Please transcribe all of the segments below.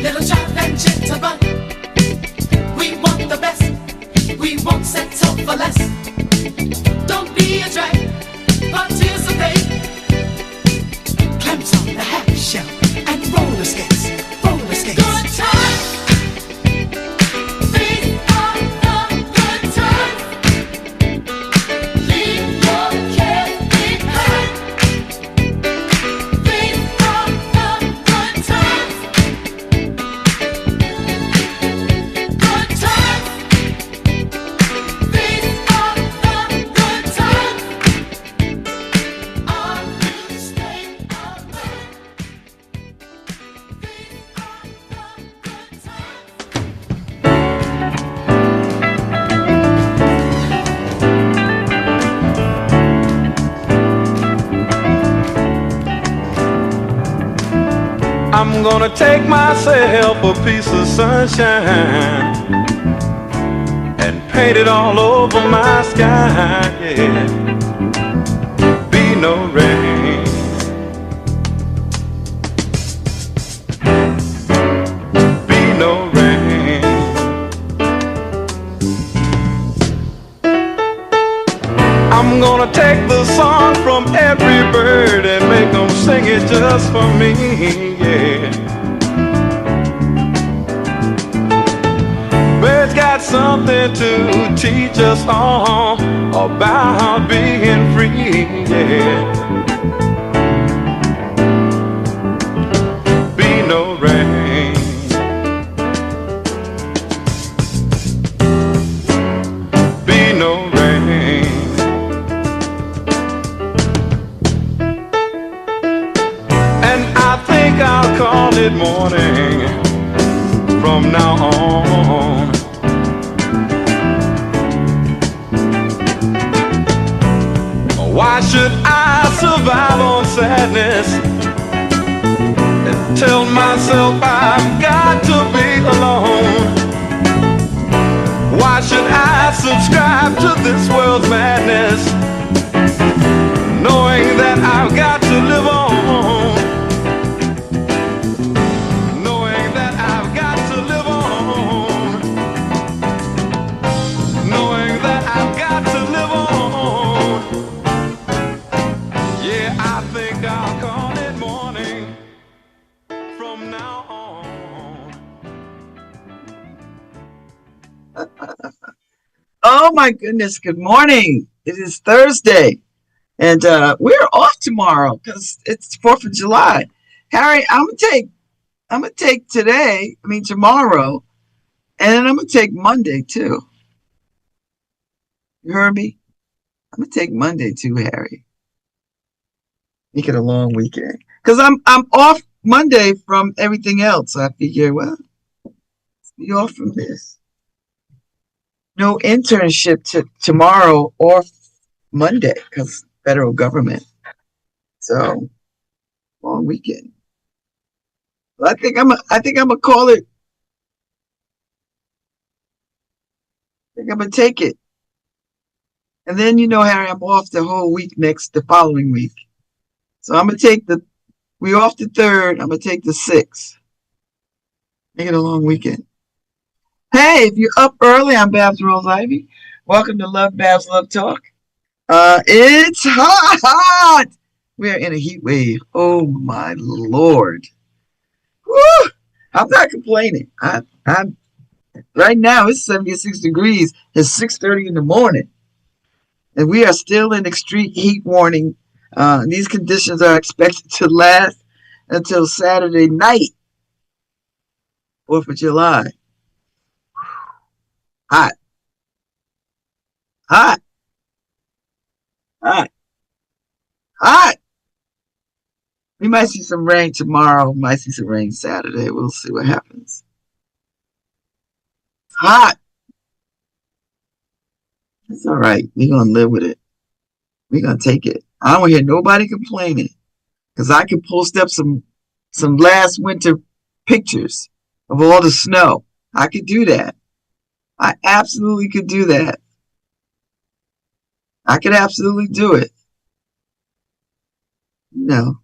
Little child and gentleman, we want the best. We won't settle for less. Don't be a drag, participate. Clams on the half shell and roller skates, roller skates. Good times, these are the good times. Leave your cares behind. These are the good times. Good times. These are the good times. Are you staying alive? These are the good times. I'm gonna take myself a piece of sunshine and paint it all over my sky, yeah. Be no rain, be no rain. I'm gonna take the song from every bird and make them sing it just for me, yeah. Birds got something to teach us all about being free, yeah. Be no rain, be no rain. And I think I'll call it morning from now on. Why should I survive on sadness and tell myself I've got to be alone? Why should I subscribe to this world's madness, knowing that I've got to live on? Knowing that I've got to live on. Knowing that I've got to live on. Yeah, I think I'll call it morning from now on. Oh my goodness, good morning. It is Thursday and we're off tomorrow because it's 4th of July. Harry, I'm gonna take tomorrow, and then I'm gonna take Monday too. You heard me? I'm gonna take Monday too, Harry. Make it a long weekend. Because I'm off Monday from everything else. I figure, well, be off from this. No internship tomorrow or Monday because federal government. So long weekend. Well, I think I'm gonna call it. I think I'm gonna take it. And then Harry, I'm off the whole week the following week. So I'm gonna take we off the 3rd. I'm gonna take the 6th. Make it a long weekend. Hey, if you're up early, I'm Babz Rose Ivy. Welcome to LoveBabz LoveTalk. It's hot. We are in a heat wave. Oh my Lord. Woo! I'm not complaining. I'm right now it's 76 degrees. It's 6:30 in the morning. And we are still in extreme heat warning. These conditions are expected to last until Saturday night, 4th of July. Hot. Hot. Hot. Hot. We might see some rain tomorrow. Might see some rain Saturday. We'll see what happens. It's hot. It's all right. We're going to live with it. We're going to take it. I don't hear nobody complaining because I can post up some last winter pictures of all the snow. I could do that. I absolutely could do that. I could absolutely do it. No,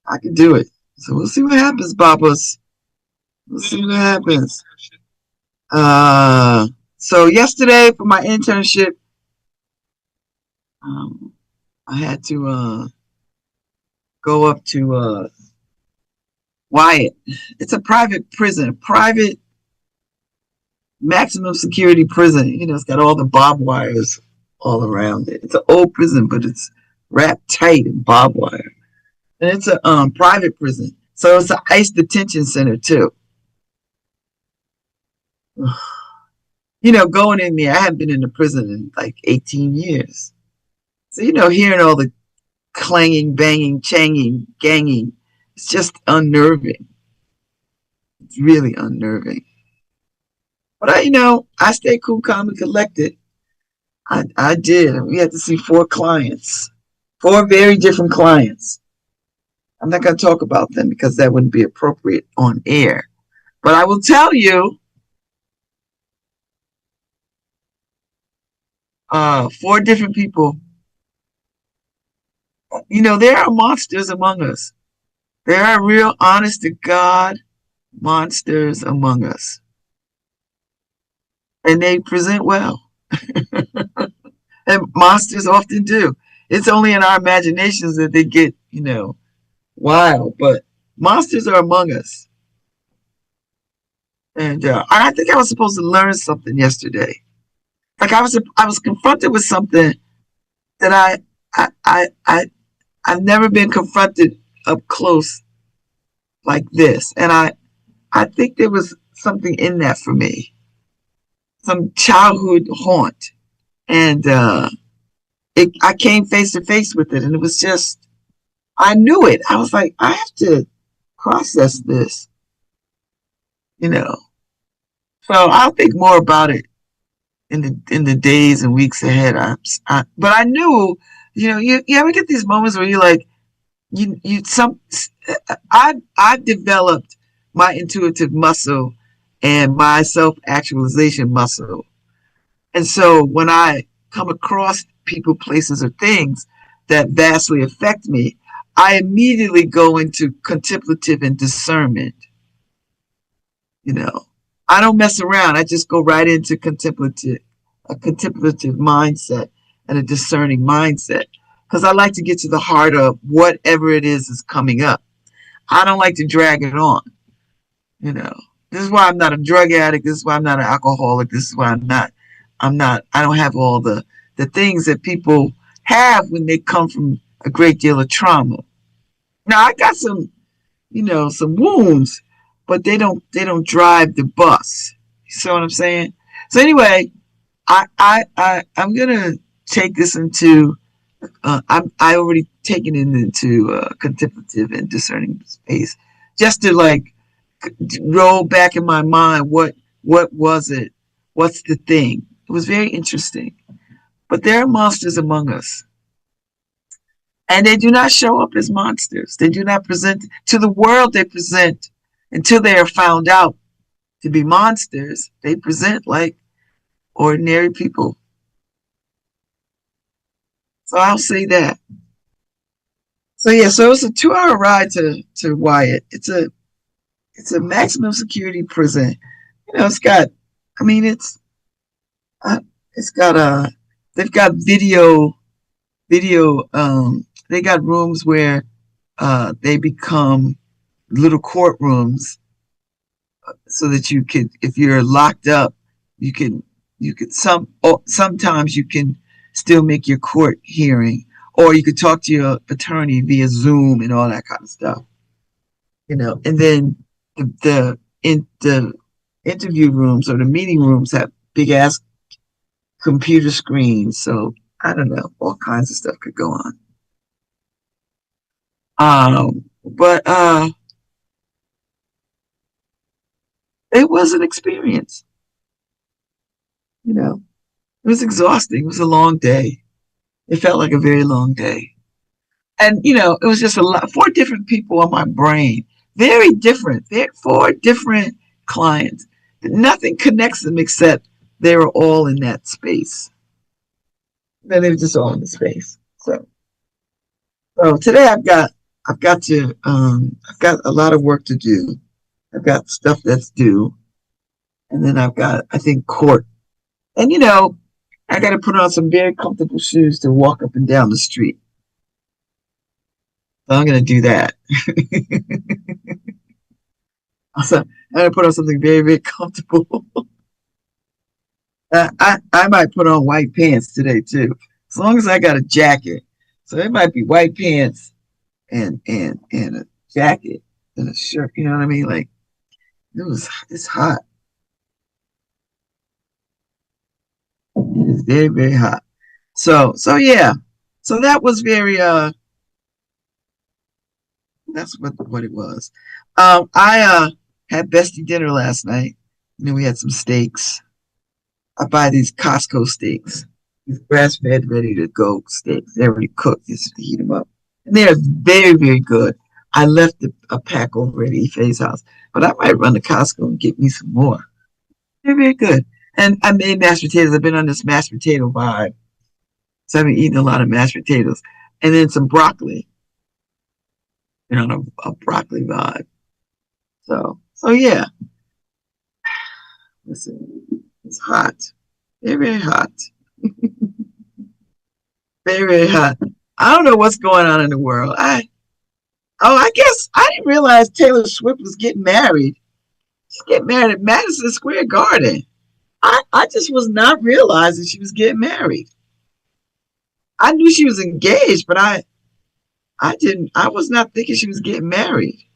I could do it. So we'll see what happens, Babas. We'll see what happens. So yesterday for my internship, um, I had to go up to Wyatt. It's a private prison, private maximum security prison. You know, it's got all the barbed wires all around it. It's an old prison, but it's wrapped tight in barbed wire. And it's a private prison. So it's an ICE detention center too. You know, going in there, I haven't been in a prison in like 18 years. So, you know, hearing all the clanging, banging, changing, ganging, it's just unnerving. It's really unnerving. But I stayed cool, calm, and collected. I did. We had to see 4 clients, 4 very different clients. I'm not going to talk about them because that wouldn't be appropriate on air. But I will tell you, 4 different people. You know, there are monsters among us. There are real, honest to God monsters among us. And they present well. And monsters often do. It's only in our imaginations that they get, wild. But monsters are among us. And I think I was supposed to learn something yesterday. Like I was confronted with something that I've never been confronted up close like this. And I think there was something in that for me. Some childhood haunt. And I came face to face with it. And it was just, I knew it. I was like, I have to process this, So I'll think more about it in the days and weeks ahead. But I knew, you ever get these moments where you're like, I've developed my intuitive muscle and my self-actualization muscle. And so when I come across people, places, or things that vastly affect me, I immediately go into contemplative and discernment. I don't mess around. I just go right into a contemplative mindset and a discerning mindset. Because I like to get to the heart of whatever it is coming up. I don't like to drag it on. This is why I'm not a drug addict. This is why I'm not an alcoholic. This is why I don't have all the things that people have when they come from a great deal of trauma. Now I got some wounds, but they don't drive the bus. You see what I'm saying? So anyway, I'm gonna take this into I already taken it into contemplative and discerning space, just to like roll back in my mind what was it? What's the thing? It was very interesting. But there are monsters among us. And they do not show up as monsters. They do not present to the world. They present until they are found out to be monsters. They present like ordinary people. So I'll say that. So yeah, so it's a 2-hour ride to Wyatt. It's a maximum security prison. It's got, they've got video. They got rooms where they become little courtrooms, so that you could, if you're locked up, you could sometimes you can still make your court hearing, or you could talk to your attorney via Zoom and all that kind of stuff. And then the interview rooms or the meeting rooms have big ass computer screens. So I don't know, all kinds of stuff could go on. But it was an experience. It was exhausting. It was a long day. It felt like a very long day. And, it was just 4 different people on my brain. Very different. 4 different clients. Nothing connects them except they were all in that space. They were just all in the space. So today I've got a lot of work to do. I've got stuff that's due, and then I've got, I think, court. And I got to put on some very comfortable shoes to walk up and down the street. So I'm going to do that. So I'm going to put on something very, very comfortable. I might put on white pants today too, as long as I got a jacket. So it might be white pants and a jacket and a shirt. You know what I mean? Like it's hot. It is very, very hot. So yeah. So that was very that's what it was. I had bestie dinner last night. We had some steaks. I buy these Costco steaks, these grass fed, ready to go steaks. They're already cooked, just to heat them up. And they're very, very good. I left a pack over at Ife's house, but I might run to Costco and get me some more. They're very good. And I made mashed potatoes. I've been on this mashed potato vibe. So I've been eating a lot of mashed potatoes. And then some broccoli. On a broccoli vibe. So yeah. Listen, it's hot. Very, very hot. Very, very hot. I don't know what's going on in the world. I guess I didn't realize Taylor Swift was getting married. She's getting married at Madison Square Garden. I just was not realizing she was getting married. I knew she was engaged, but I was not thinking she was getting married.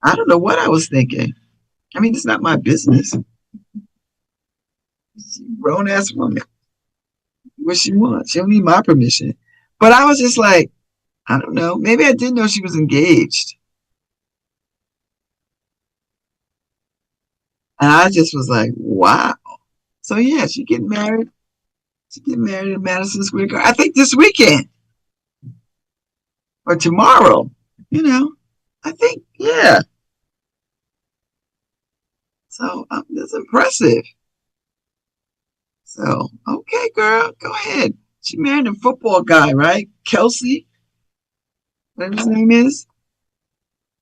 I don't know what I was thinking. I mean, it's not my business. She's a grown ass woman. What she wants. She don't need my permission. But I was just like, I don't know. Maybe I didn't know she was engaged. And I just was like, wow. So yeah, she getting married. She getting married in Madison Square Garden. I think this weekend or tomorrow. I think, yeah. So that's impressive. So, okay, girl, go ahead. She married a football guy, right? Kelsey, whatever his name is.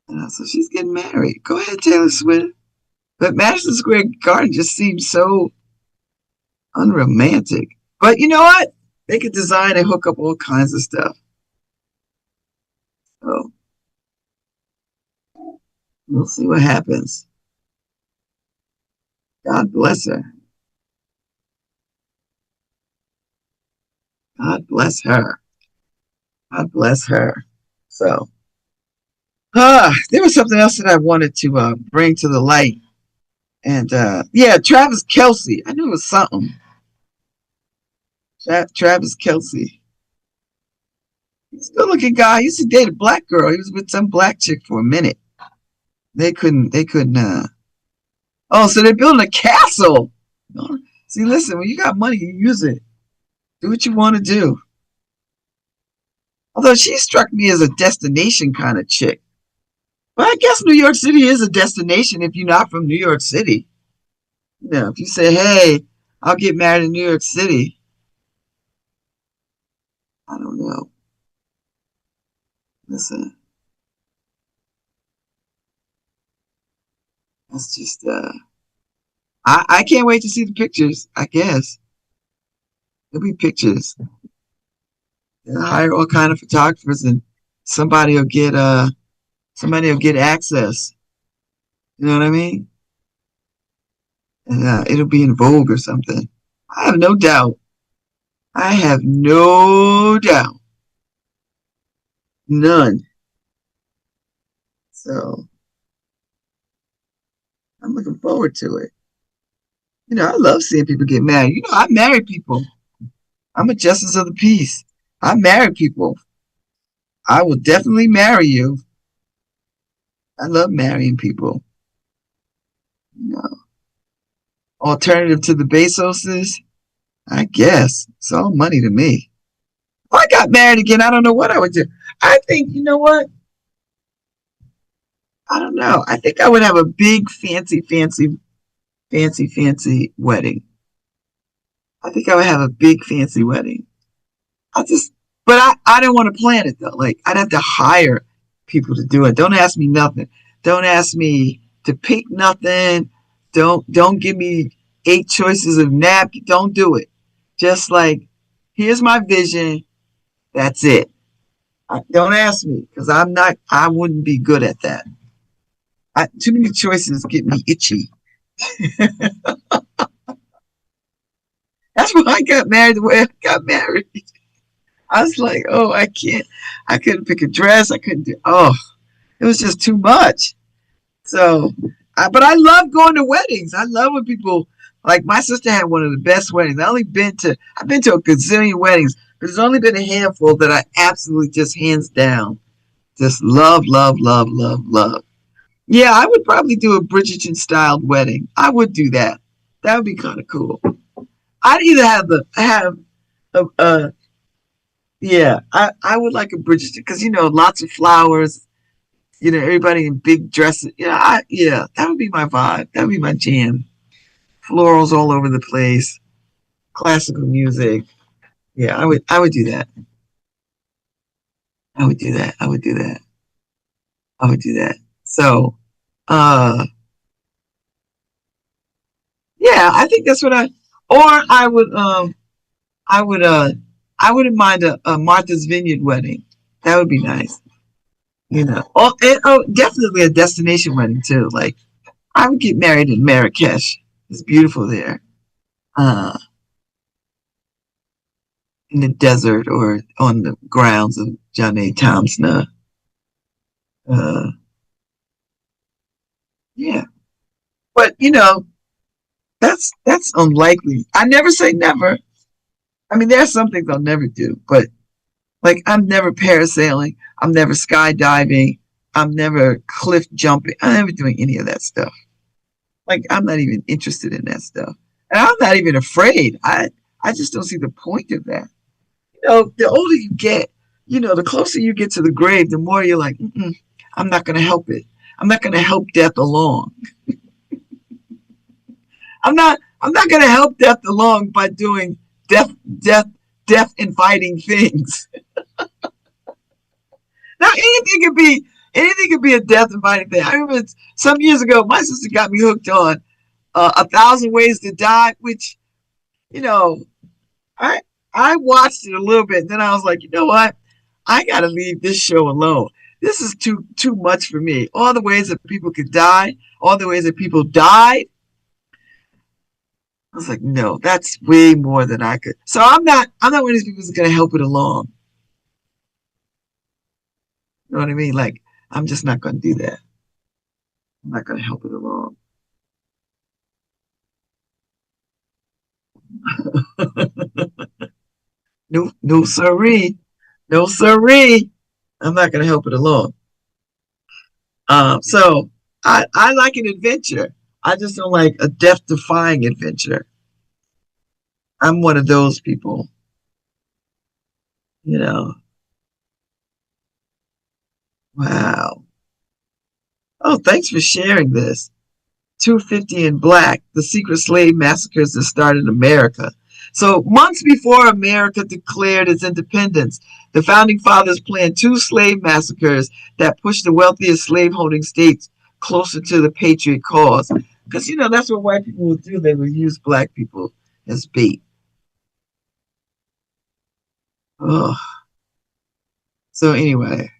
So she's getting married. Go ahead, Taylor Swift. But Madison Square Garden just seems so unromantic. But you know what? They could design and hook up all kinds of stuff. So we'll see what happens. God bless her. God bless her. God bless her. So, there was something else that I wanted to bring to the light. And yeah, Travis Kelce. I knew it was something. Travis Kelce. He's a good looking guy. He used to date a black girl. He was with some black chick for a minute. They couldn't oh, so they're building a castle. See, listen, when you got money, you use it. Do what you want to do. Although she struck me as a destination kind of chick. But I guess New York City is a destination if you're not from New York City. If you say, hey, I'll get married in New York City. I don't know. Listen. That's just I can't wait to see the pictures, I guess. There'll be pictures. They'll hire all kind of photographers and somebody will get access. You know what I mean? And it'll be in Vogue or something. I have no doubt. I have no doubt. None. So I'm looking forward to it. I love seeing people get married. I marry people. I'm a justice of the peace. I marry people. I will definitely marry you. I love marrying people. Alternative to the Bezoses, I guess. It's all money to me. If I got married again, I don't know what I would do. I think, you know what? I don't know. I think I would have a big, fancy wedding. I think I would have a big, fancy wedding. But I didn't want to plan it though. Like I'd have to hire people to do it. Don't ask me nothing. Don't ask me to pick nothing. Don't give me 8 choices of napkin. Don't do it. Just like, here's my vision. That's it. Don't ask me because I wouldn't be good at that. Too many choices get me itchy. That's why I got married the way I got married. I was like, oh, I can't. I couldn't pick a dress. I couldn't do. Oh, it was just too much. So, but I love going to weddings. I love when people, like my sister had one of the best weddings. I've been to a gazillion weddings, but there's only been a handful that I absolutely just hands down just love, love, love, love, love. Yeah, I would probably do a Bridgerton styled wedding. I would do that. That would be kind of cool. I'd either have a yeah, I would like a Bridgerton because lots of flowers, everybody in big dresses. Yeah, that would be my vibe. That would be my jam. Florals all over the place, classical music. Yeah, I would do that. I would do that. I would do that. I would do that. So, uh, yeah, I think that's what or I would, I wouldn't mind a Martha's Vineyard wedding. That would be nice. Definitely a destination wedding too. Like, I would get married in Marrakesh. It's beautiful there. Uh, in the desert or on the grounds of John A. Thompson. Uh, yeah, but that's unlikely. I never say never. I mean, there are some things I'll never do, but like I'm never parasailing, I'm never skydiving, I'm never cliff jumping. I'm never doing any of that stuff. Like I'm not even interested in that stuff, and I'm not even afraid. I just don't see the point of that. The older you get, the closer you get to the grave, the more you're like, I'm not going to help it. I'm not going to help death along. I'm not going to help death along by doing death, death, death inviting things. Now anything could be a death inviting thing. I remember some years ago, my sister got me hooked on 1,000 Ways to Die, which you know I I watched it a little bit, and then I was like, you know what? I gotta leave this show alone. This is too much for me. All the ways that people could die, all the ways that people died. I was like, no, that's way more than I could. So I'm not one of these people who's gonna help it along. You know what I mean? Like, I'm just not gonna do that. I'm not gonna help it along. No, no siree. No siree. I'm not gonna help it along. So I like an adventure. I just don't like a death defying adventure. I'm one of those people, you know. Wow. Oh, thanks for sharing this. 250 in Black, the secret slave massacres that started America. So, months before America declared its independence, the founding fathers planned two slave massacres that pushed the wealthiest slaveholding states closer to the patriot cause. Because, that's what white people would do. They would use black people as bait. Oh. So, anyway,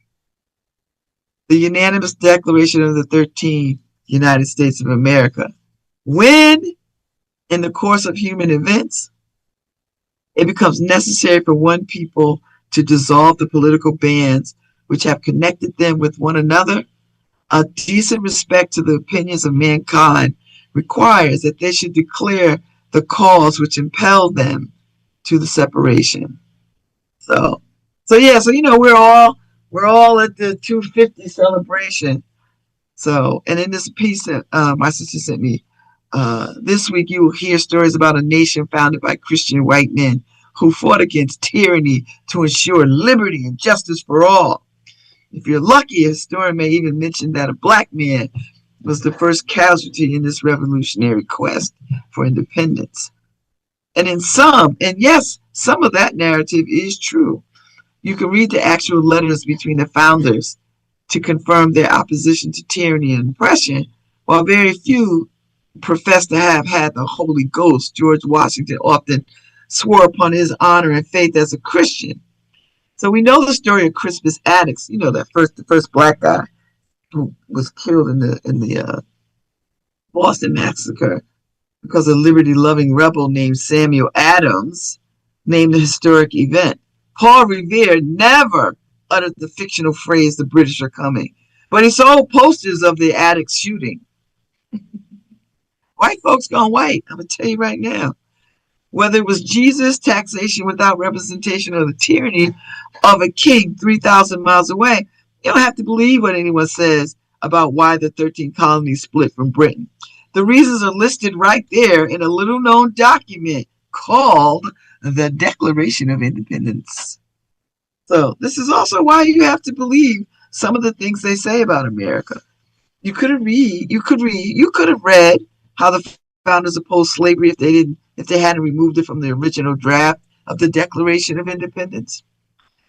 the unanimous declaration of the 13 United States of America. When, in the course of human events, it becomes necessary for one people to dissolve the political bands which have connected them with one another, a decent respect to the opinions of mankind requires that they should declare the cause which impelled them to the separation. So we're all at the 250 celebration. So, and in this piece that my sister sent me, this week you will hear stories about a nation founded by Christian white men who fought against tyranny to ensure liberty and justice for all. If you're lucky, a historian may even mention that a black man was the first casualty in this revolutionary quest for independence. And yes, some of that narrative is true. You can read the actual letters between the founders to confirm their opposition to tyranny and oppression, while very few profess to have had the Holy Ghost. George Washington often swore upon his honor and faith as a Christian. So we know the story of Crispus Attucks. You know that the first black guy who was killed in the Boston massacre because a liberty-loving rebel named Samuel Adams named the historic event. Paul Revere never uttered the fictional phrase, "the British are coming," but he sold posters of the Attucks shooting. White folks gone white, I'm going to tell you right now. Whether it was Jesus, taxation without representation, or the tyranny of a king 3,000 miles away, you don't have to believe what anyone says about why the 13 colonies split from Britain. The reasons are listed right there in a little-known document called the Declaration of Independence. So this is also why you have to believe some of the things they say about America. You could have read how the founders opposed slavery if they hadn't removed it from the original draft of the Declaration of Independence.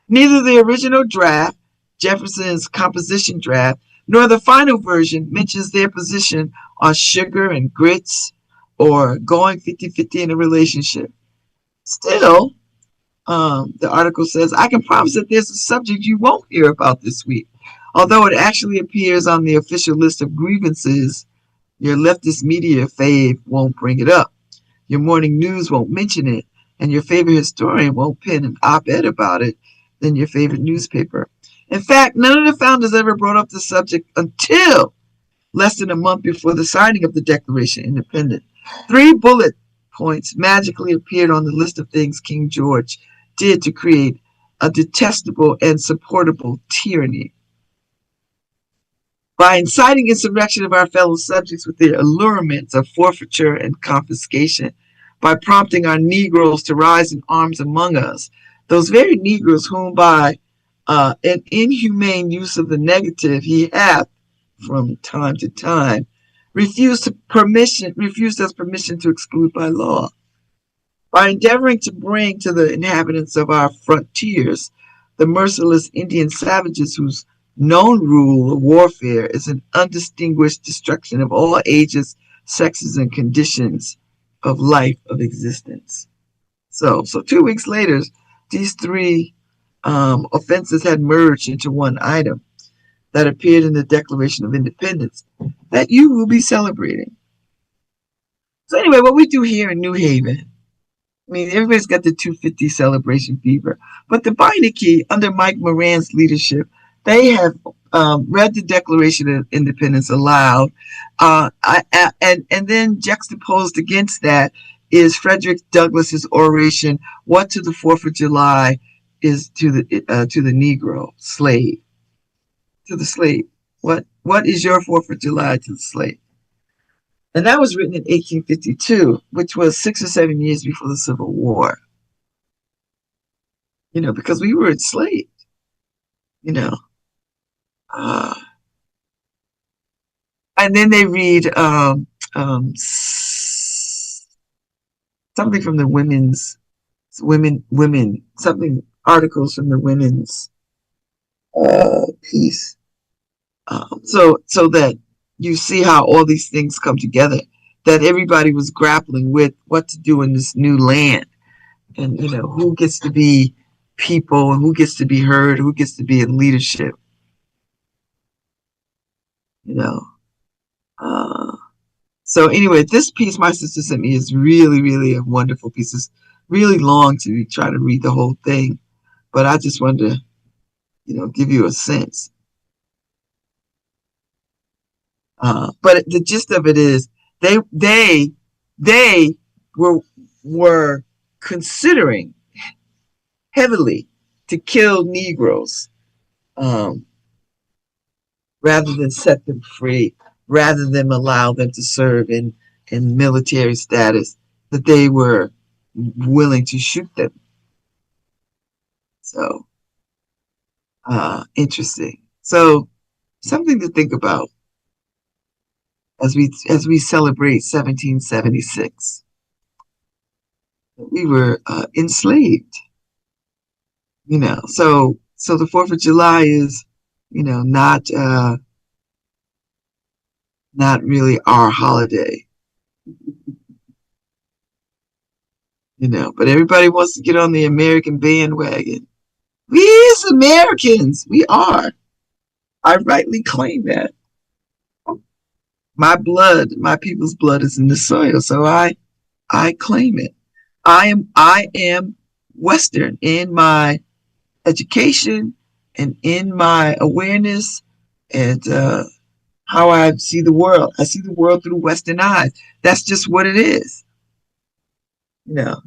Neither the original draft, Jefferson's composition draft, nor the final version mentions their position on sugar and grits or going 50-50 in a relationship. Still, the article says, I can promise that there's a subject you won't hear about this week. Although it actually appears on the official list of grievances, your leftist media fave won't bring it up. Your morning news won't mention it, and your favorite historian won't pen an op-ed about it than your favorite newspaper. In fact, none of the founders ever brought up the subject until less than a month before the signing of the Declaration of Independence. 3 bullet points magically appeared on the list of things King George did to create a detestable and supportable tyranny. By inciting insurrection of our fellow subjects with their allurements of forfeiture and confiscation, by prompting our Negroes to rise in arms among us, those very Negroes whom by an inhumane use of the negative he hath, from time to time, refused us permission to exclude by law. By endeavoring to bring to the inhabitants of our frontiers the merciless Indian savages whose known rule of warfare is an undistinguished destruction of all ages, sexes, and conditions of life of existence. So 2 weeks later, these 3 offenses had merged into one item that appeared in the Declaration of Independence that you will be celebrating. So anyway, what we do here in New Haven, I mean, everybody's got the 250 celebration fever, but the Beinecke, under Mike Moran's leadership, they have read the Declaration of Independence aloud, and then juxtaposed against that is Frederick Douglass's oration, "What to the 4th of July is to the Negro slave." To the slave. What is your 4th of July to the slave? And that was written in 1852, which was 6 or 7 years before the Civil War. You know, because we were enslaved. You know. And then they read something from the articles from the women's piece. So that you see how all these things come together, that everybody was grappling with what to do in this new land, and you know, who gets to be people and who gets to be heard, who gets to be in leadership. You know. So anyway, this piece my sister sent me is really, really a wonderful piece. It's really long to try to read the whole thing, but I just wanted to, you know, give you a sense. But the gist of it is they were considering heavily to kill Negroes rather than set them free, rather than allow them to serve in military status, that they were willing to shoot them. So interesting. So something to think about as we celebrate 1776. We were enslaved, you know. So the 4th of July is, not really our holiday, but everybody wants to get on the American bandwagon. We as Americans, we are. I rightly claim that. My people's blood is in the soil, so I claim it. I am Western in my education and in my awareness and how I see the world. I see the world through Western eyes. That's just what it is. You know,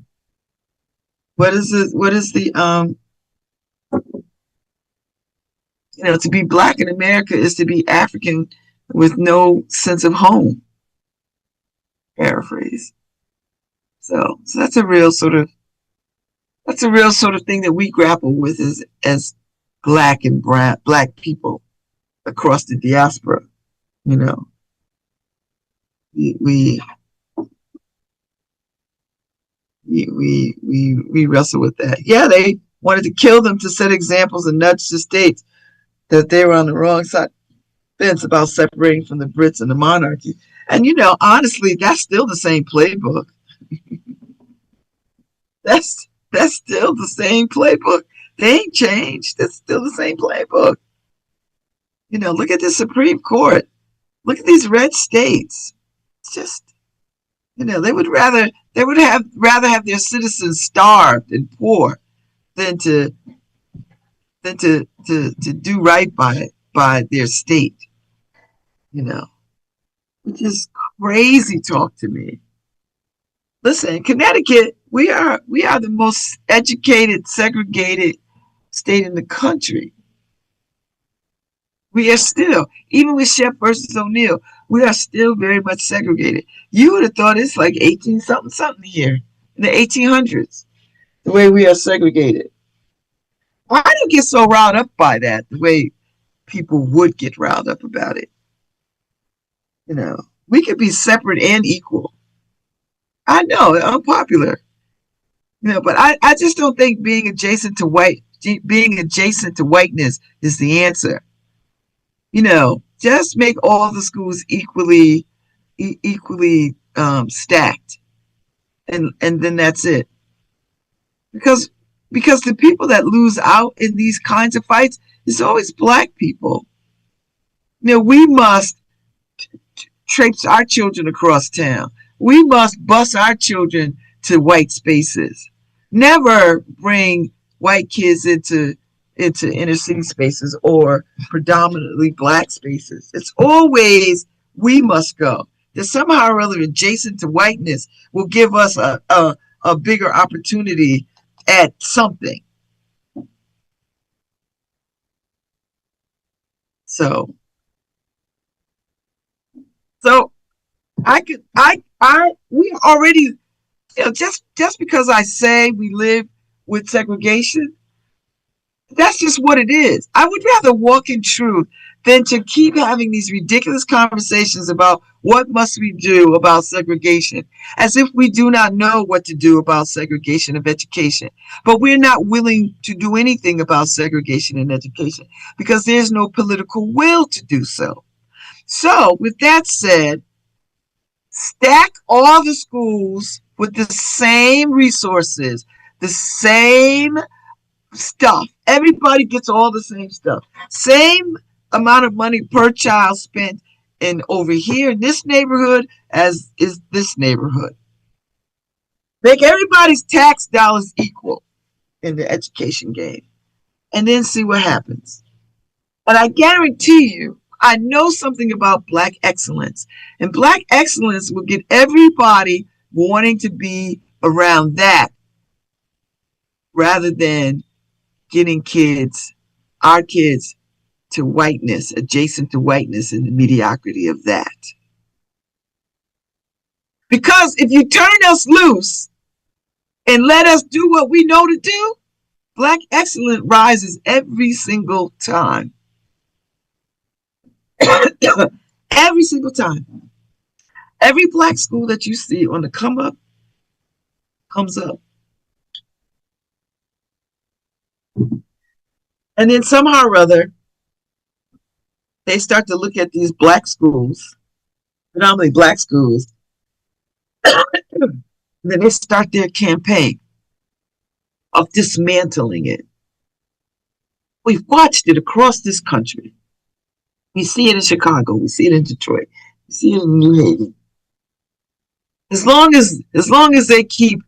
what is it? What is the to be black in America is to be African with no sense of home. Paraphrase. So that's a real sort of thing that we grapple with as black and brown black people across the diaspora. You know, we we wrestle with that. Yeah, they wanted to kill them to set examples and nudge the states that they were on the wrong side fence about separating from the Brits and the monarchy. And honestly, that's still the same playbook. That's still the same playbook. They ain't changed. That's still the same playbook. Look at the Supreme Court. Look at these red states. It's just they would have rather have their citizens starved and poor than to do right by their state. Which is crazy talk to me. Listen, Connecticut, we are the most educated, segregated state in the country. We are still, even with Shep versus O'Neill, we are still very much segregated. You would have thought it's like 18 something something here in the 1800s, the way we are segregated. I don't get so riled up by that, the way people would get riled up about it. We could be separate and equal. I know, unpopular. But I just don't think being adjacent to whiteness is the answer. Just make all the schools equally stacked, and then that's it. Because the people that lose out in these kinds of fights is always black people. We must traipse our children across town. We must bus our children to white spaces. Never bring white kids into inner city spaces or predominantly black spaces. It's always we must go. That somehow or other adjacent to whiteness will give us a bigger opportunity at something. So we already, just because I say we live with segregation, that's just what it is. I would rather walk in truth than to keep having these ridiculous conversations about what must we do about segregation, as if we do not know what to do about segregation of education. But we're not willing to do anything about segregation in education because there's no political will to do so. So, with that said, stack all the schools with the same resources, the same stuff. Everybody gets all the same stuff. Same amount of money per child spent in over here in this neighborhood as is this neighborhood. Make everybody's tax dollars equal in the education game, and then see what happens. But I guarantee you, I know something about black excellence, and black excellence will get everybody wanting to be around that rather than getting our kids to whiteness, adjacent to whiteness and the mediocrity of that. Because if you turn us loose and let us do what we know to do, black excellence rises every single time. Every single time. Every black school that you see on the come up comes up. And then somehow or other, they start to look at these black schools, predominantly black schools, and then they start their campaign of dismantling it. We've watched it across this country. We see it in Chicago. We see it in Detroit. We see it in New Haven. As long as they keep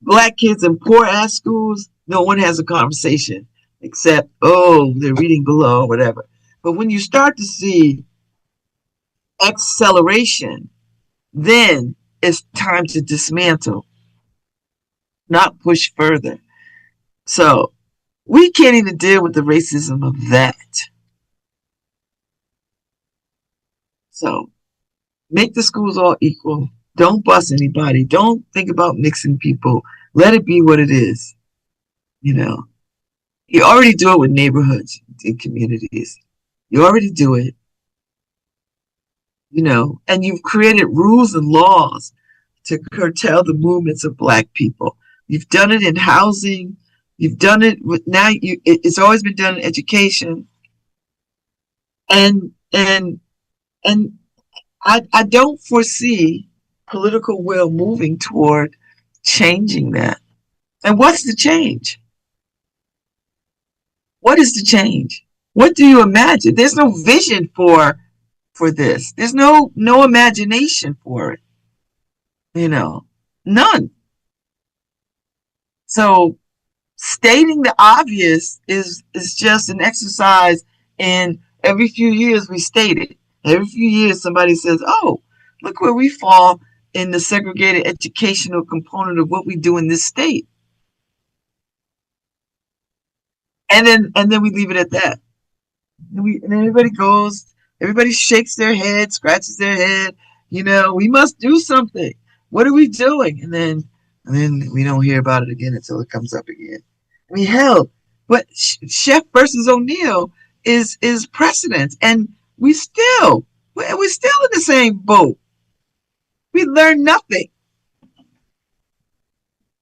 black kids in poor ass schools, no one has a conversation except, oh, they're reading below, whatever. But when you start to see acceleration, then it's time to dismantle, not push further. So we can't even deal with the racism of that. So make the schools all equal. Don't bus anybody. Don't think about mixing people. Let it be what it is. You know, you already do it with neighborhoods and communities. You already do it. You know, and you've created rules and laws to curtail the movements of black people. You've done it in housing. You've done it with now. It's always been done in education. And I don't foresee political will moving toward changing that. And what's the change? What is the change? What do you imagine? There's no vision for this. There's no imagination for it. You know, none. So stating the obvious is just an exercise in every few years we state it. Every few years somebody says, oh, look where we fall in the segregated educational component of what we do in this state. And then we leave it at that. And everybody goes, everybody shakes their head, scratches their head, you know, we must do something. What are we doing? And then we don't hear about it again until it comes up again. I mean, hell, but Chef versus O'Neill is precedent, and we're still in the same boat. We learned nothing.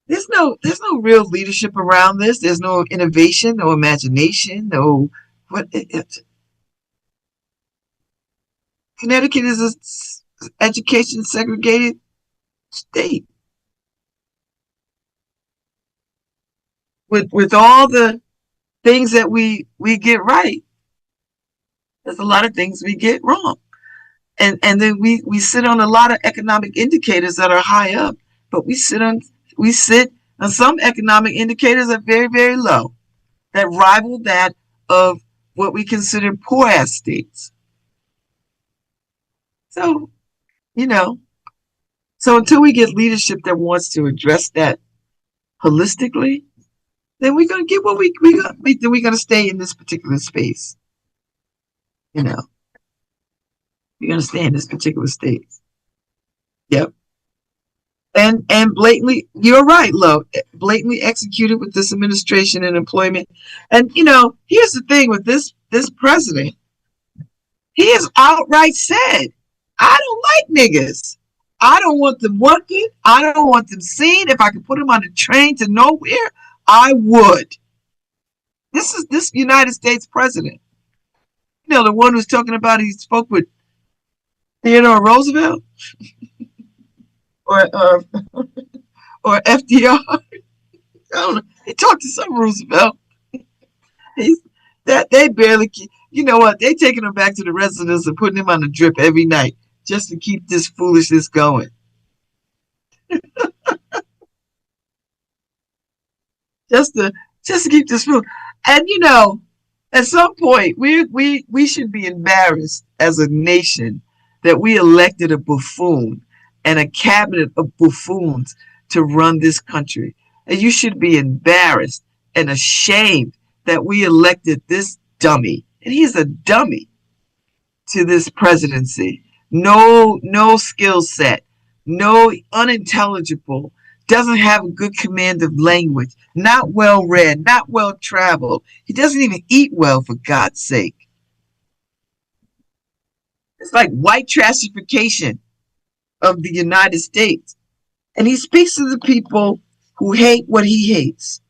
There's no real leadership around this. There's no innovation, no imagination, no what. Connecticut is an education segregated state with all the things that we get right. There's a lot of things we get wrong. And then we sit on a lot of economic indicators that are high up, but we sit on some economic indicators that are very, very low, that rival that of what we consider poor ass states. So, you know, so until we get leadership that wants to address that holistically, then we're gonna get what we're gonna stay in this particular space. You know. We're gonna stay in this particular state. Yep. And blatantly, you're right, Lo. Blatantly executed with this administration and employment. And you know, here's the thing with this president. He has outright said, I don't like niggas. I don't want them working. I don't want them seen. If I could put them on a train to nowhere, I would. This is this United States president. You know, the one who's talking about he spoke with Theodore Roosevelt or FDR. I don't know. He talked to some Roosevelt. They barely. You know what? They taking him back to the residence and putting him on a drip every night just to keep this foolishness going. just to keep this fool. And you know, at some point, we should be embarrassed as a nation that we elected a buffoon and a cabinet of buffoons to run this country. And you should be embarrassed and ashamed that we elected this dummy, and he's a dummy, to this presidency. No skill set, no unintelligible, doesn't have a good command of language, not well read, not well traveled. He doesn't even eat well, for God's sake. It's like white trashification of the United States. And he speaks to the people who hate what he hates.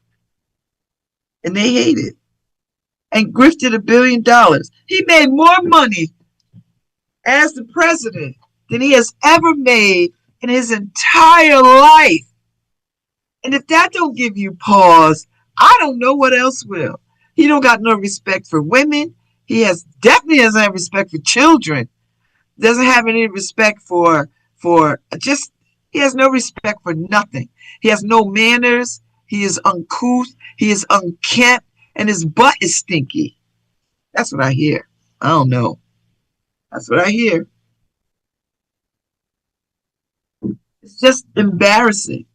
And they hate it. and grifted $1 billion. He made more money as the president than he has ever made in his entire life. And if that don't give you pause, I don't know what else will. He don't got no respect for women. He definitely doesn't have respect for children. Doesn't have any respect for just he has no respect for nothing. He has no manners. He is uncouth. He is unkempt, and his butt is stinky. That's what I hear. I don't know. That's what I hear. It's just embarrassing.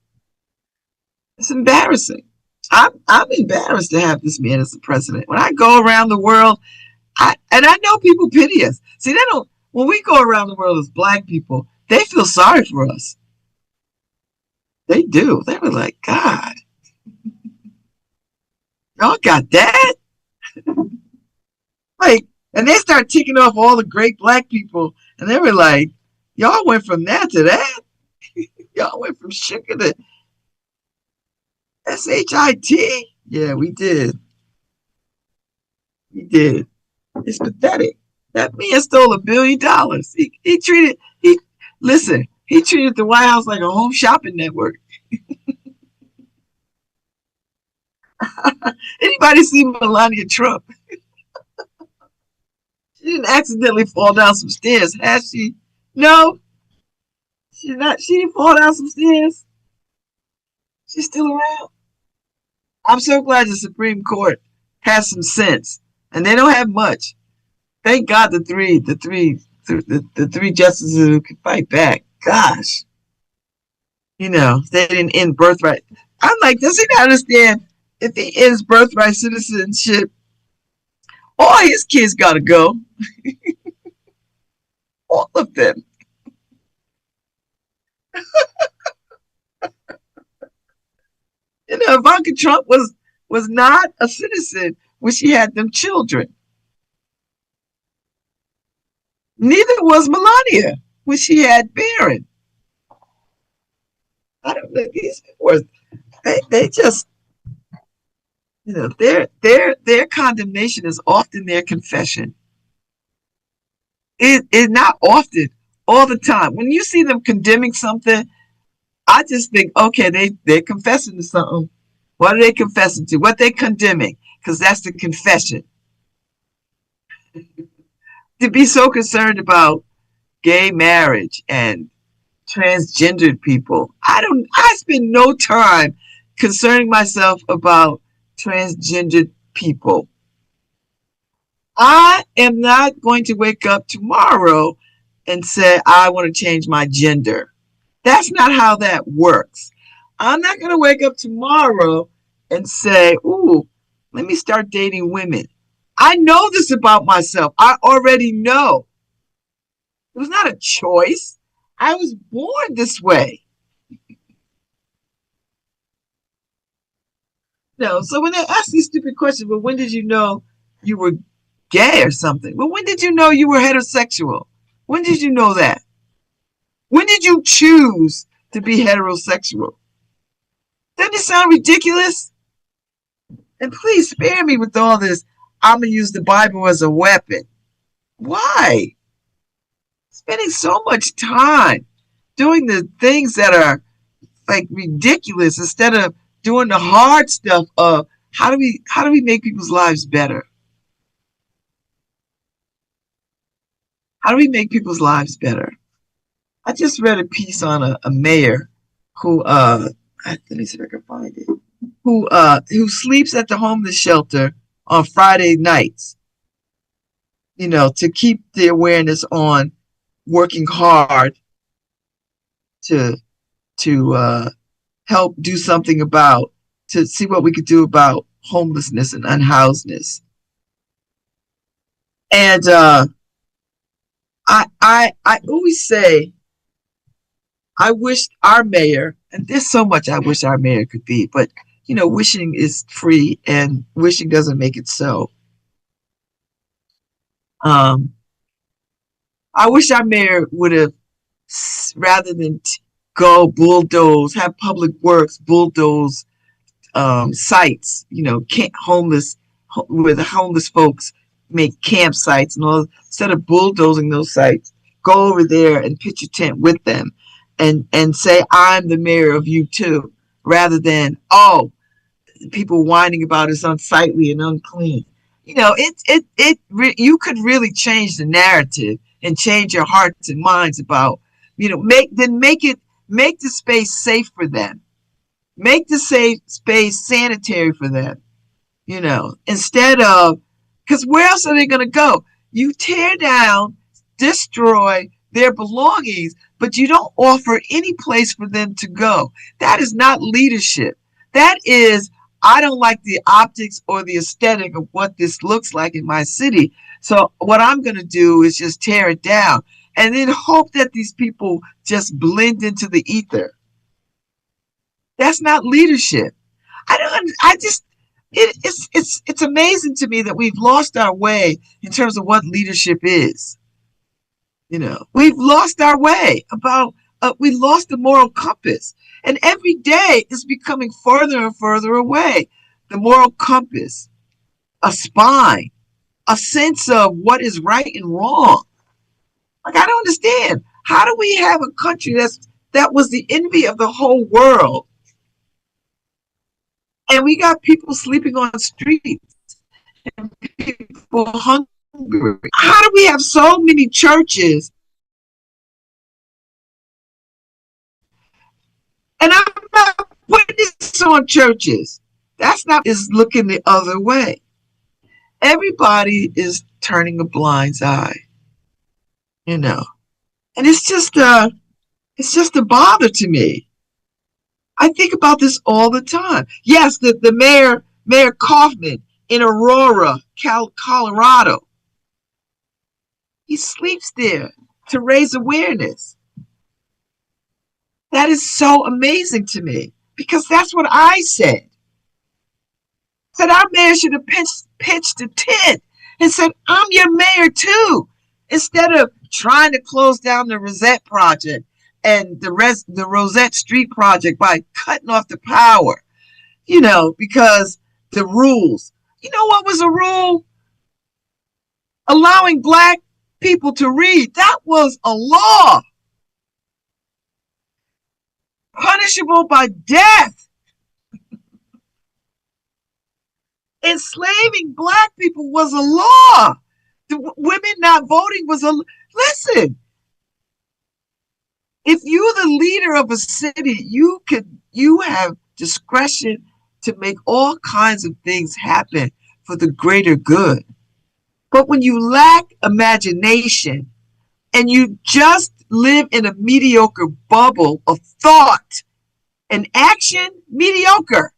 It's embarrassing. I'm embarrassed to have this man as the president. When I go around the world, I know people pity us. See, they don't. When we go around the world as black people, they feel sorry for us. They do. They were like, God, y'all got that? Like, and they start ticking off all the great black people, and they were like, y'all went from that to that. Y'all went from sugar to SHIT. Yeah, we did. We did. It's pathetic. That man stole $1 billion. He treated the White House like a home shopping network. Anybody see Melania Trump? She didn't accidentally fall down some stairs, has she? No, she not. She didn't fall down some stairs. She's still around. I'm so glad the Supreme Court has some sense, and they don't have much. Thank God the three justices who can fight back. Gosh, they didn't end birthright. I'm like, does he not understand? If he ends birthright citizenship, all his kids gotta go. All of them. Ivanka Trump was not a citizen when she had them children. Neither was Melania when she had Barron. I don't know. These people they just, their condemnation is often their confession. It is not often, all the time. When you see them condemning something, I just think, okay, they're confessing to something. What are they confessing to? What they condemning? Because that's the confession. To be so concerned about gay marriage and transgendered people, I spend no time concerning myself about transgendered people. I am not going to wake up tomorrow and say, I want to change my gender. That's not how that works. I'm not going to wake up tomorrow and say, ooh, let me start dating women. I know this about myself. I already know. It was not a choice. I was born this way. So when they ask these stupid questions, well, when did you know you were gay or something? Well, when did you know you were heterosexual? When did you know that? When did you choose to be heterosexual? Doesn't it sound ridiculous? And please spare me with all this. I'm going to use the Bible as a weapon. Why? Spending so much time doing the things that are like ridiculous instead of doing the hard stuff of how do we make people's lives better? How do we make people's lives better? I just read a piece on a mayor who let me see if I can find it. Who sleeps at the homeless shelter on Friday nights, to keep the awareness on working hard to help do something to see what we could do about homelessness and unhousedness. And I always say, I wish our mayor, and there's so much I wish our mayor could be, but wishing is free and wishing doesn't make it so. I wish our mayor would have, rather than go bulldoze, have public works bulldoze sites, homeless where the homeless folks make campsites and all. Instead of bulldozing those sites, go over there and pitch a tent with them, and say, I'm the mayor of you too, rather than, oh, people whining about it's unsightly and unclean. You could really change the narrative and change your hearts and minds about, make the space safe for them. Make the safe space sanitary for them, instead of, because where else are they going to go? You tear down, destroy their belongings, but you don't offer any place for them to go. That is not leadership. That is, I don't like the optics or the aesthetic of what this looks like in my city. So what I'm going to do is just tear it down and then hope that these people just blend into the ether. That's not leadership. It's amazing to me that we've lost our way in terms of what leadership is. We've lost our way we lost the moral compass, and every day is becoming further and further away. The moral compass, a spine, a sense of what is right and wrong. Like, I don't understand. How do we have a country that was the envy of the whole world, and we got people sleeping on streets and people hungry? How do we have so many churches? And I'm not putting this on churches. That's not, is looking the other way. Everybody is turning a blind eye, and it's just a bother to me. I think about this all the time. Yes, the Mayor Kaufman in Aurora, Colorado, he sleeps there to raise awareness. That is so amazing to me, because that's what I said. Said our mayor should have pitched a tent and said, I'm your mayor too, instead of trying to close down the Rosette Project and the Rosette Street Project by cutting off the power, because the rules. You know what was a rule? Allowing Black people to read. That was a law. Punishable by death. Enslaving Black people was a law. The women not voting was listen. If you're the leader of a city, you have discretion to make all kinds of things happen for the greater good. But when you lack imagination and you just live in a mediocre bubble of thought and action, mediocre,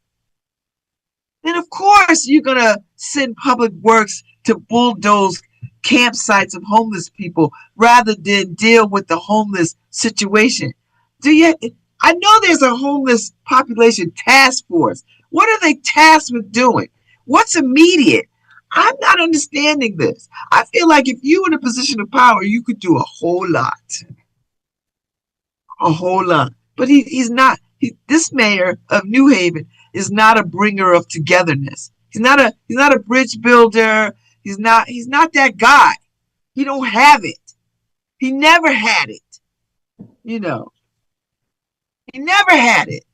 then of course you're going to send public works to bulldoze campsites of homeless people rather than deal with the homeless situation. I know there's a homeless population task force. What are they tasked with doing? What's immediate? I'm not understanding this. I feel like if you were in a position of power, you could do a whole lot. A whole lot. But he's not. This mayor of New Haven is not a bringer of togetherness. He's not a bridge builder. He's not that guy. He don't have it. He never had it. He never had it.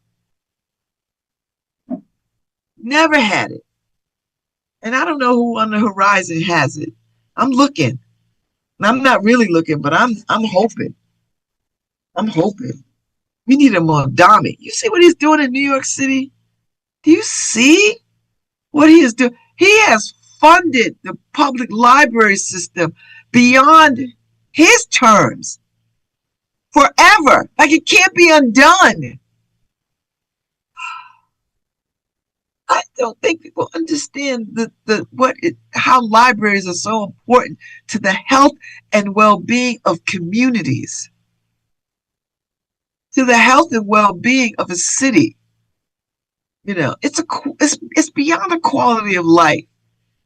Never had it. And I don't know who on the horizon has it. I'm looking. And I'm not really looking, but I'm hoping. I'm hoping. We need a Mondami. You see what he's doing in New York City? Do you see what he is doing? He has funded the public library system beyond his terms forever. Like, it can't be undone. I don't think people understand how libraries are so important to the health and well-being of communities, to the health and well-being of a city. It's beyond the quality of life.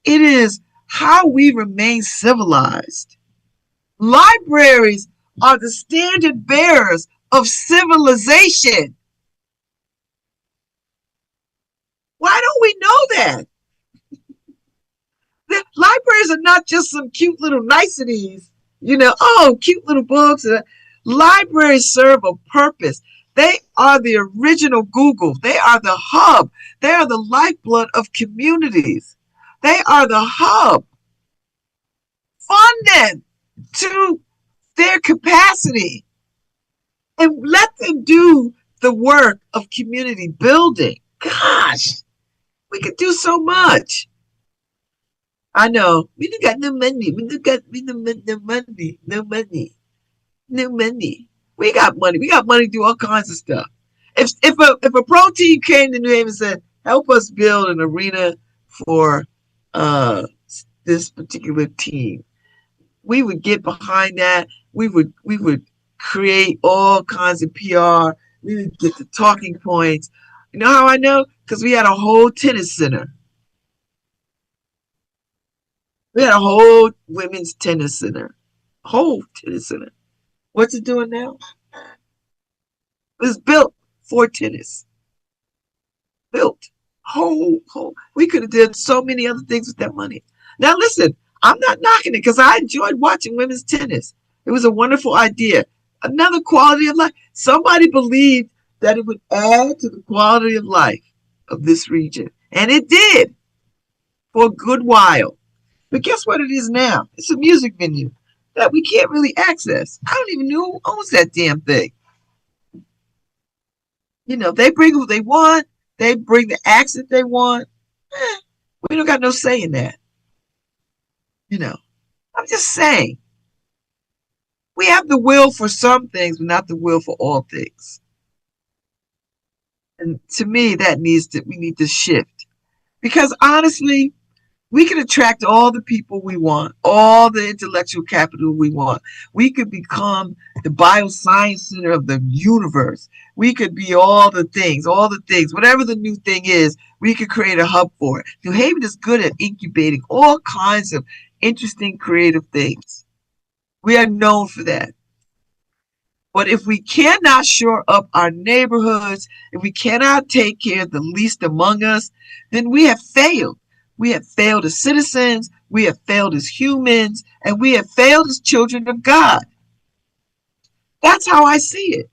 It is how we remain civilized. Libraries are the standard bearers of civilization. Why don't we know that? libraries are not just some cute little niceties, oh, cute little books. Libraries serve a purpose. They are the original Google. They are the hub. They are the lifeblood of communities. They are the hub. Fund them to their capacity and let them do the work of community building. Gosh, we could do so much. I know. We don't got no money. We don't got no money. No money. No money. We got money. We got money to do all kinds of stuff. If a pro team came to New Haven and said, help us build an arena for this particular team, we would get behind that. We would create all kinds of PR. We would get the talking points. You know how I know? Because we had a whole tennis center. We had a whole women's tennis center. Whole tennis center. What's it doing now? It was built for tennis. Built. Whole. We could have done so many other things with that money. Now listen, I'm not knocking it because I enjoyed watching women's tennis. It was a wonderful idea. Another quality of life. Somebody believed that it would add to the quality of life of this region. And it did for a good while. But guess what it is now? It's a music venue that we can't really access. I don't even know who owns that damn thing. They bring who they want. They bring the acts that they want. We don't got no say in that. I'm just saying. We have the will for some things, but not the will for all things. And to me, we need to shift. Because honestly, we can attract all the people we want, all the intellectual capital we want. We could become the bioscience center of the universe. We could be all the things. Whatever the new thing is, we could create a hub for it. New Haven is good at incubating all kinds of interesting, creative things. We are known for that. But if we cannot shore up our neighborhoods, if we cannot take care of the least among us, then we have failed. We have failed as citizens, we have failed as humans, and we have failed as children of God. That's how I see it.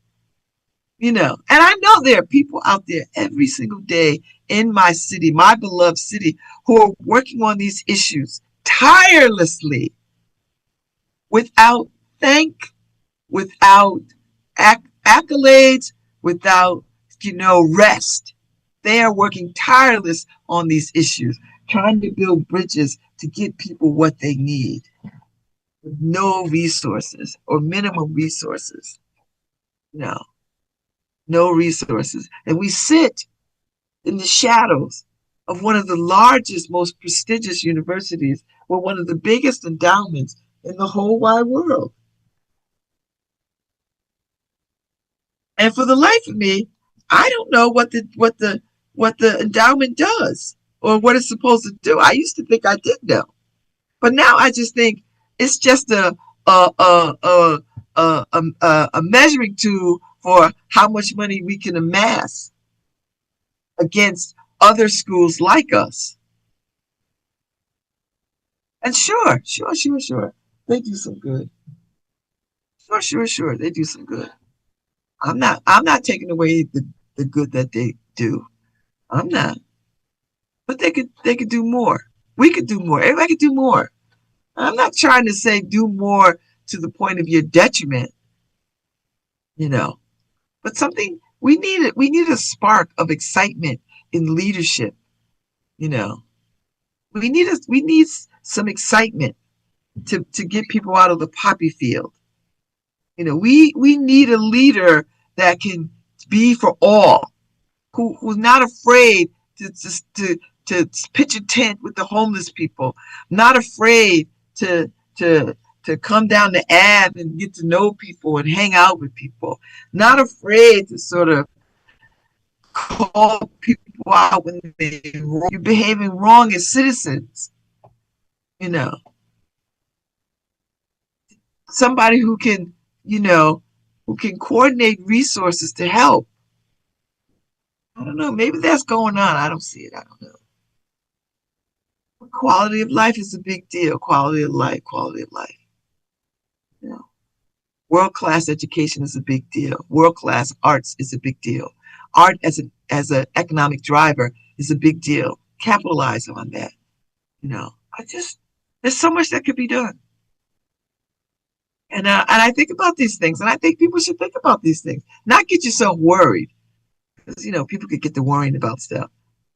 And I know there are people out there every single day in my city, my beloved city, who are working on these issues tirelessly without thank, without accolades, without, rest. They are working tireless on these issues, trying to build bridges to get people what they need with no resources or minimum resources. No resources. And we sit in the shadows of one of the largest, most prestigious universities with one of the biggest endowments in the whole wide world. And for the life of me, I don't know what the endowment does or what it's supposed to do. I used to think I did know, but now I just think it's just a measuring tool for how much money we can amass against other schools like us. And sure, they do some good. Sure, they do some good. I'm not taking away the good that they do. I'm not. But they could do more. We could do more. Everybody could do more. I'm not trying to say do more to the point of your detriment, but something we need a spark of excitement in leadership, we need some excitement to get people out of the poppy field. We need a leader that can be for all, who's not afraid to pitch a tent with the homeless people, not afraid to come down the Ave and get to know people and hang out with people, not afraid to sort of call people out when you're behaving wrong as citizens. Somebody who can coordinate resources to help. I don't know. Maybe that's going on. I don't see it. I don't know. Quality of life is a big deal. Quality of life, quality of life. You know, world-class education is a big deal. World-class arts is a big deal. Art as an economic driver is a big deal. Capitalize on that. You know, there's so much that could be done. And I think about these things, and I think people should think about these things. Not get yourself worried, because people could get to worrying about stuff,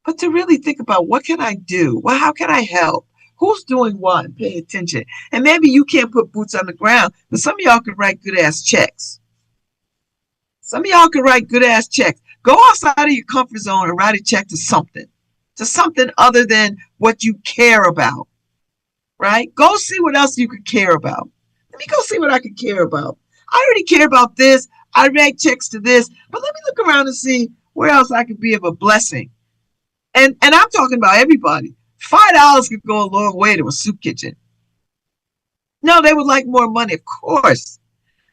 but to really think about, what can I do? Well, how can I help? Who's doing what? And pay attention. And maybe you can't put boots on the ground, but some of y'all can write good ass checks. Some of y'all can write good ass checks. Go outside of your comfort zone and write a check to something other than what you care about. Right? Go see what else you could care about. Let me go see what I could care about. I already care about this. I write checks to this, but let me look around and see where else I could be of a blessing. And I'm talking about everybody. $5 could go a long way to a soup kitchen. No, they would like more money, of course.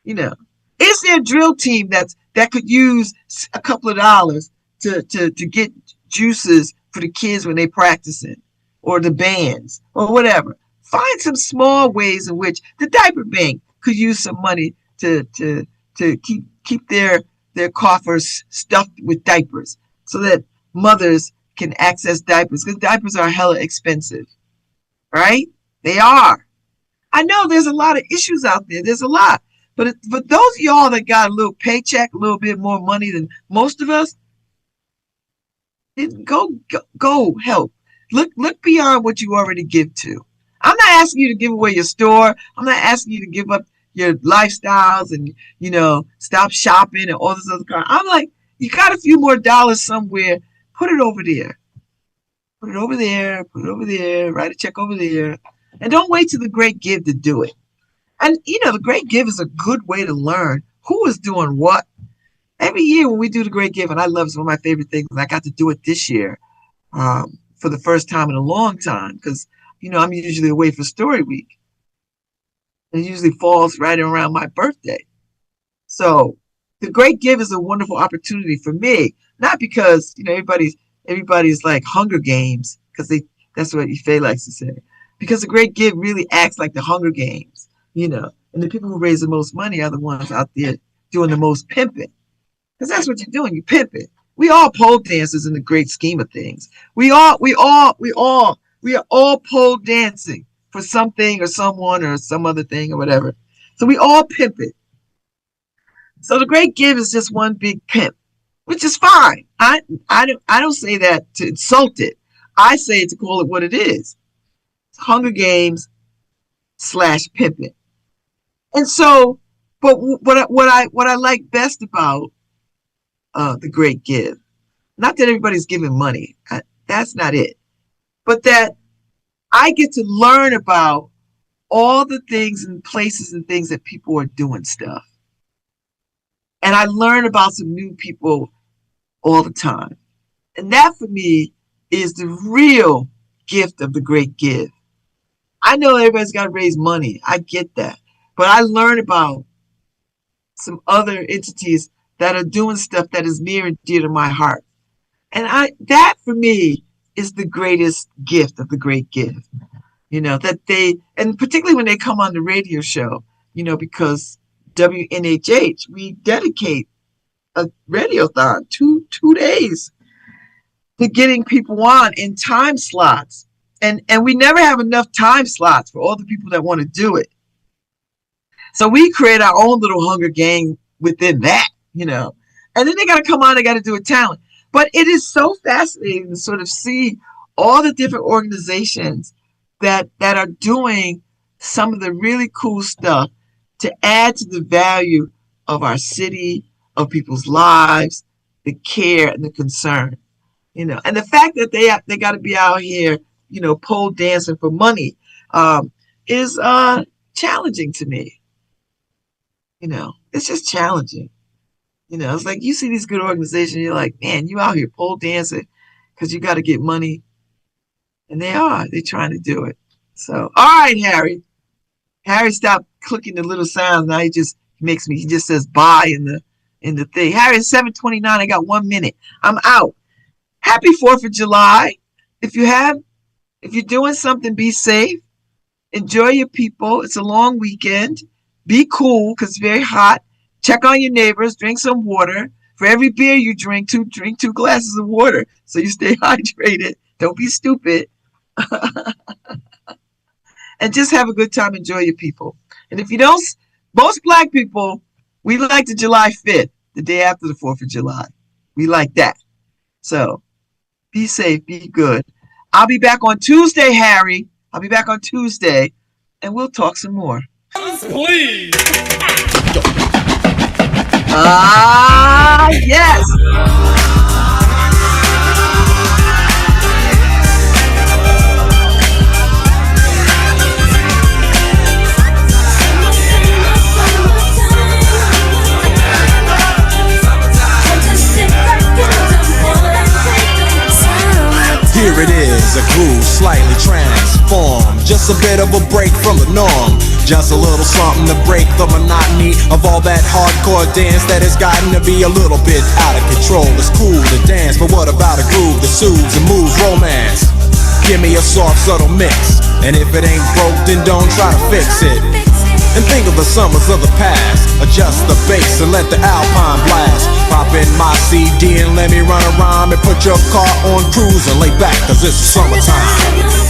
Is there a drill team that could use a couple of dollars to get juices for the kids when they practicing, or the bands, or whatever? Find some small ways in which the diaper bank could use some money to keep their coffers stuffed with diapers, so that mothers can access diapers, because diapers are hella expensive, right? They are. I know there's a lot of issues out there. There's a lot. But for those of y'all that got a little paycheck, a little bit more money than most of us, go help. Look beyond what you already give to. I'm not asking you to give away your store. I'm not asking you to give up your lifestyles and, stop shopping and all this other kind. I'm like, you got a few more dollars somewhere, put it over there. Put it over there, put it over there, write a check over there. And don't wait till the great give to do it. And, the great give is a good way to learn who is doing what. Every year when we do the great give, and I love, it's one of my favorite things, and I got to do it this year for the first time in a long time, because, I'm usually away for Story Week. It usually falls right around my birthday. So the great give is a wonderful opportunity for me, not because, everybody's like Hunger Games, because that's what Ife likes to say. Because the great give really acts like the Hunger Games, and the people who raise the most money are the ones out there doing the most pimping. Because that's what you're doing, you pimp it. We all pole dancers in the great scheme of things. We are all pole dancing for something or someone or some other thing or whatever. So we all pimp it. So the great give is just one big pimp, which is fine. I don't say that to insult it. I say it to call it what it is. It's Hunger Games / pimping. And so, but what I like best about the great give, not that everybody's giving money, that's not it, but that I get to learn about all the things and places and things that people are doing stuff. And I learn about some new people all the time. And that for me is the real gift of the great give. I know everybody's got to raise money. I get that. But I learn about some other entities that are doing stuff that is near and dear to my heart. And that for me is the greatest gift of the great give. That and particularly when they come on the radio show, because WNHH, we dedicate a radiothon, two days, to getting people on in time slots. And we never have enough time slots for all the people that want to do it. So we create our own little Hunger Game within that, and then they got to come on, they got to do a talent. But it is so fascinating to sort of see all the different organizations that are doing some of the really cool stuff to add to the value of our city, of people's lives, the care and the concern, and the fact that they got to be out here, pole dancing for money, is challenging to me. It's just challenging. It's like you see these good organizations, you're like, man, you out here pole dancing because you got to get money. And they're trying to do it. So, all right, Harry. Harry stopped clicking the little sounds. Now he just says bye in the thing. Harry, it's 7:29. I got 1 minute. I'm out. Happy 4th of July. If you have If you're doing something, be safe. Enjoy your people. It's a long weekend. Be cool because it's very hot. Check on your neighbors. Drink some water. For every beer you drink two glasses of water so you stay hydrated. Don't be stupid. And just have a good time. Enjoy your people. And if you don't, most black people, we like the July 5th, the day after the 4th of July. We like that. So be safe. Be good. I'll be back on Tuesday, Harry. I'll be back on Tuesday, and we'll talk some more. Please. Ah, yes. Here it is, a groove slightly transformed. Just a bit of a break from the norm. Just a little something to break the monotony of all that hardcore dance that has gotten to be a little bit out of control. It's cool to dance, but what about a groove that soothes and moves romance? Give me a soft, subtle mix, and if it ain't broke, then don't try to fix it. And think of the summers of the past. Adjust the bass and let the Alpine blast. Pop in my CD and let me run around and put your car on cruise and lay back, cause it's summertime.